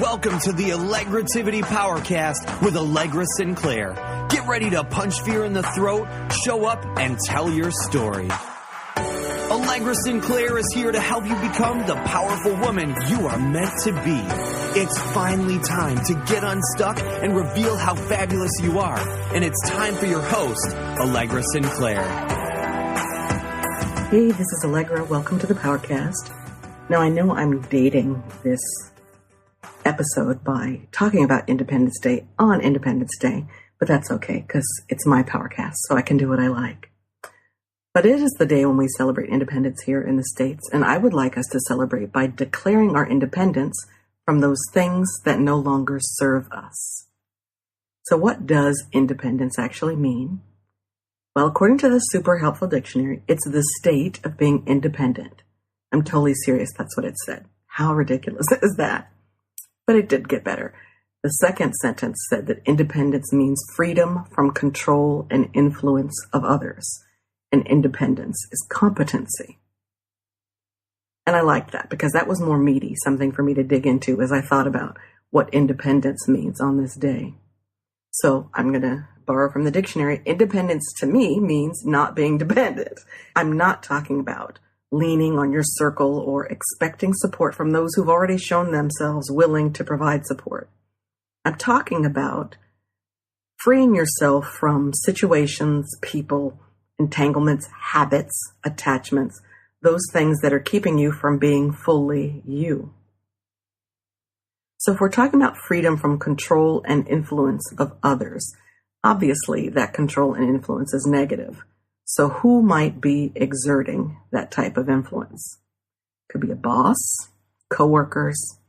Welcome to the Allegrativity Powercast with Allegra Sinclair. Get ready to punch fear in the throat, show up, and tell your story. Allegra Sinclair is here to help you become the powerful woman you are meant to be. It's finally time to get unstuck and reveal how fabulous you are. And it's time for your host, Allegra Sinclair. Hey, this is Allegra. Welcome to the Powercast. Now, I know I'm dating this episode by talking about Independence Day on Independence Day, but that's okay because it's my Powercast, so I can do what I like. But it is the day when we celebrate independence here in the States, and I would like us to celebrate by declaring our independence from those things that no longer serve us. So what does independence actually mean? Well, according to the Super Helpful Dictionary, it's the state of being independent. I'm totally serious, that's what it said. How ridiculous is that? But it did get better. The second sentence said that independence means freedom from control and influence of others. And independence is competency. And I liked that because that was more meaty, something for me to dig into as I thought about what independence means on this day. So I'm going to borrow from the dictionary. Independence to me means not being dependent. I'm not talking about leaning on your circle or expecting support from those who've already shown themselves willing to provide support. I'm talking about freeing yourself from situations, people, entanglements, habits, attachments, those things that are keeping you from being fully you. So if we're talking about freedom from control and influence of others, obviously that control and influence is negative. So who might be exerting that type of influence? Could be a boss, coworkers,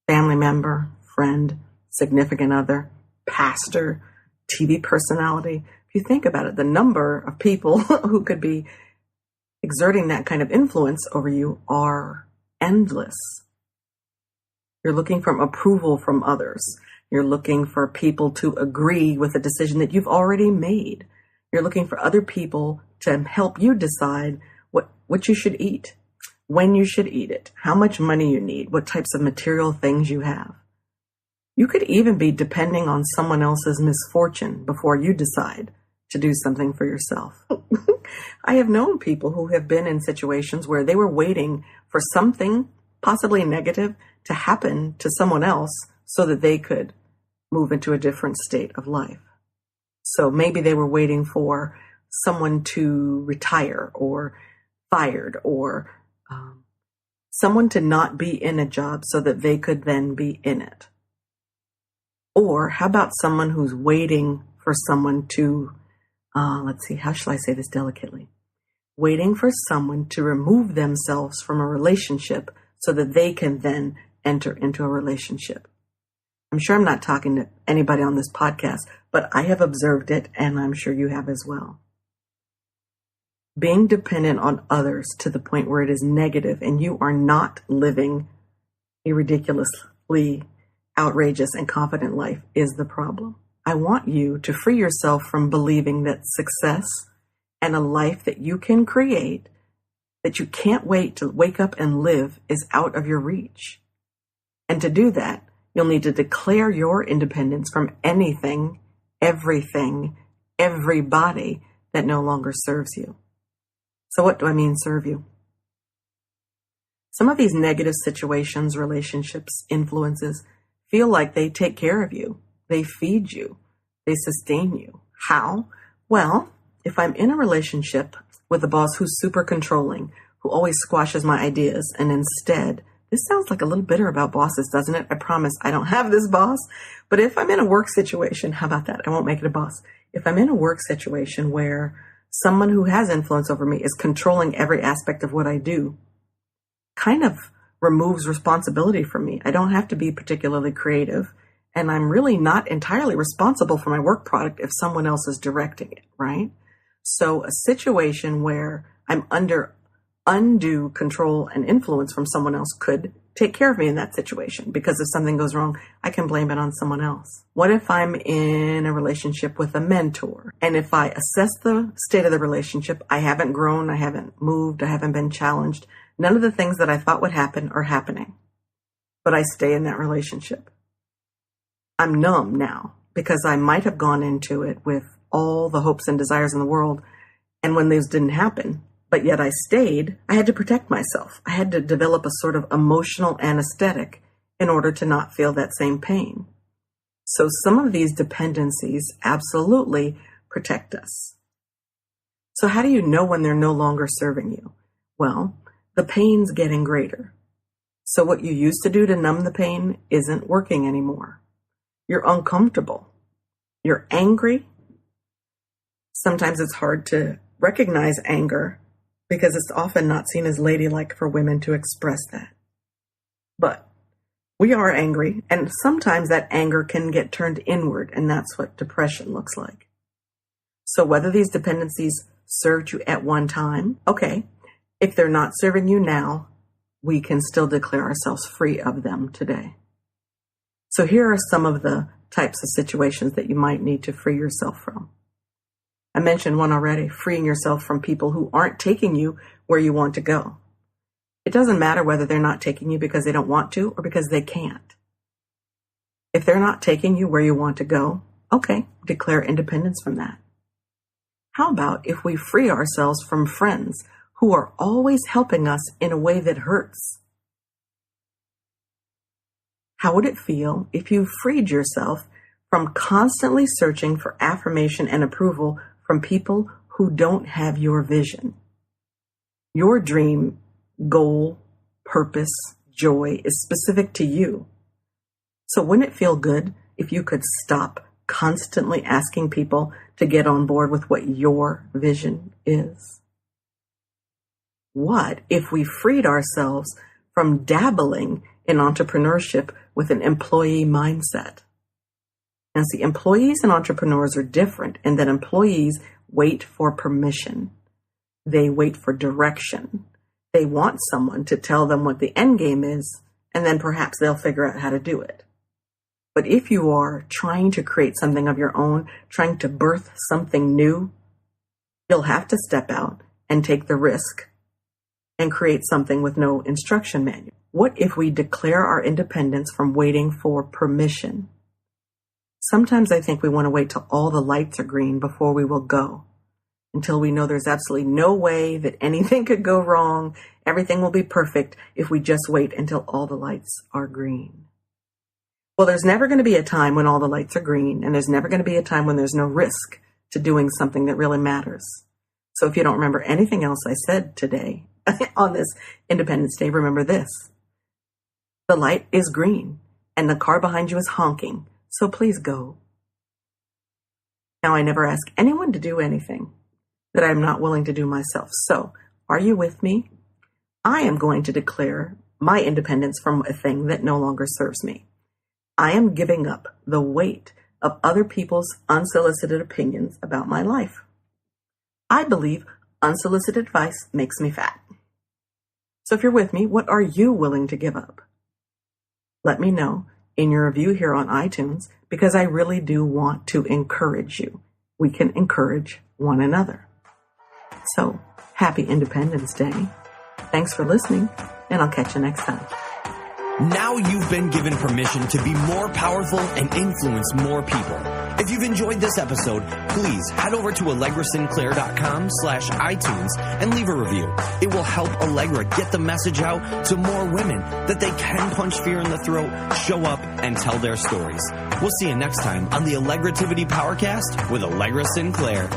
family member, friend, significant other, pastor, TV personality. If you think about it, the number of people who could be exerting that kind of influence over you are endless. You're looking for approval from others. You're looking for people to agree with a decision that you've already made. You're looking for other people to help you decide what you should eat, when you should eat it, how much money you need, what types of material things you have. You could even be depending on someone else's misfortune before you decide to do something for yourself. I have known people who have been in situations where they were waiting for something possibly negative to happen to someone else so that they could move into a different state of life. So maybe they were waiting for someone to retire or fired or someone to not be in a job so that they could then be in it. Or how about someone who's waiting for someone to, let's see, how shall I say this delicately? Waiting for someone to remove themselves from a relationship so that they can then enter into a relationship. I'm sure I'm not talking to anybody on this podcast, but I have observed it, and I'm sure you have as well. Being dependent on others to the point where it is negative and you are not living a ridiculously outrageous and confident life is the problem. I want you to free yourself from believing that success and a life that you can create, that you can't wait to wake up and live, is out of your reach. And to do that, you'll need to declare your independence from anything, everything, everybody that no longer serves you. So what do I mean serve you? Some of these negative situations, relationships, influences feel like they take care of you. They feed you. They sustain you. How? Well, if I'm in a relationship with a boss who's super controlling, who always squashes my ideas, and instead, this sounds like a little bitter about bosses, doesn't it? I promise I don't have this boss. But if I'm in a work situation, how about that? I won't make it a boss. If I'm in a work situation where someone who has influence over me is controlling every aspect of what I do, kind of removes responsibility from me. I don't have to be particularly creative, and I'm really not entirely responsible for my work product if someone else is directing it, right? So a situation where I'm under undue control and influence from someone else could take care of me in that situation, because if something goes wrong, I can blame it on someone else. What if I'm in a relationship with a mentor, and if I assess the state of the relationship, I haven't grown, I haven't moved, I haven't been challenged, none of the things that I thought would happen are happening, but I stay in that relationship. I'm numb now because I might have gone into it with all the hopes and desires in the world. And when those didn't happen, but yet I stayed, I had to protect myself. I had to develop a sort of emotional anesthetic in order to not feel that same pain. So some of these dependencies absolutely protect us. So how do you know when they're no longer serving you? Well, the pain's getting greater. So what you used to do to numb the pain isn't working anymore. You're uncomfortable. You're angry. Sometimes it's hard to recognize anger because it's often not seen as ladylike for women to express that. But we are angry, and sometimes that anger can get turned inward, and that's what depression looks like. So whether these dependencies served you at one time, okay. If they're not serving you now, we can still declare ourselves free of them today. So here are some of the types of situations that you might need to free yourself from. I mentioned one already, freeing yourself from people who aren't taking you where you want to go. It doesn't matter whether they're not taking you because they don't want to or because they can't. If they're not taking you where you want to go, okay, declare independence from that. How about if we free ourselves from friends who are always helping us in a way that hurts? How would it feel if you freed yourself from constantly searching for affirmation and approval from people who don't have your vision? Your dream, goal, purpose, joy is specific to you. So wouldn't it feel good if you could stop constantly asking people to get on board with what your vision is? What if we freed ourselves from dabbling in entrepreneurship with an employee mindset? Now, see, employees and entrepreneurs are different in that employees wait for permission. They wait for direction. They want someone to tell them what the end game is, and then perhaps they'll figure out how to do it. But if you are trying to create something of your own, trying to birth something new, you'll have to step out and take the risk and create something with no instruction manual. What if we declare our independence from waiting for permission? Sometimes I think we want to wait till all the lights are green before we will go, until we know there's absolutely no way that anything could go wrong. Everything will be perfect if we just wait until all the lights are green. Well, there's never going to be a time when all the lights are green, and there's never going to be a time when there's no risk to doing something that really matters. So if you don't remember anything else I said today on this Independence Day, remember this. The light is green, and the car behind you is honking, so please go. Now, I never ask anyone to do anything that I'm not willing to do myself. So, are you with me? I am going to declare my independence from a thing that no longer serves me. I am giving up the weight of other people's unsolicited opinions about my life. I believe unsolicited advice makes me fat. So if you're with me, what are you willing to give up? Let me know in your review here on iTunes, because I really do want to encourage you. We can encourage one another. So, happy Independence Day. Thanks for listening, and I'll catch you next time. Now you've been given permission to be more powerful and influence more people. If you've enjoyed this episode, please head over to allegrasinclair.com/iTunes and leave a review. It will help Allegra get the message out to more women that they can punch fear in the throat, show up, and tell their stories. We'll see you next time on the Allegrativity Powercast with Allegra Sinclair.